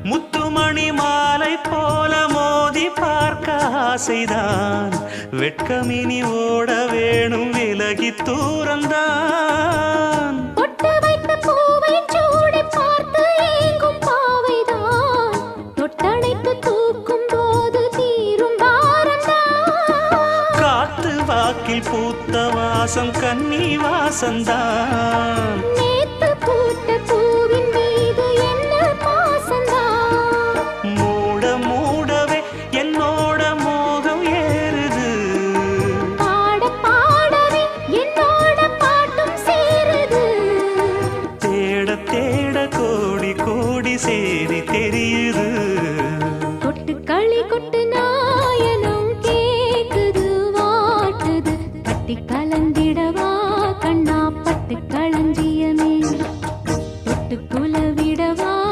முத்துமணி மாலை போல மோதி பார்க்க ஆசைதான். வெட்கமினி ஓட வேணும் விலகி தூரந்தான். பொட்டு வைத்த பூவை சூடி பார்த்து ஏங்கும் பாவைதான். தொட்டணைத்து தூக்கும் போது தீரும் பாரந்தான். காத்து வாக்கில் பூத்த வாசம் கன்னி வாசந்தான். நேத்து பூத்த பூவின் மீது என்ன பாசந்தான். மூட மூடவே என்னோட மோகம் ஏறுது. பாட பாடவே என்னோட பாட்டும் சேருது. தேட தேட கோடி கோடி சேரி தெரியுது. கொட்டு களி கொட்டு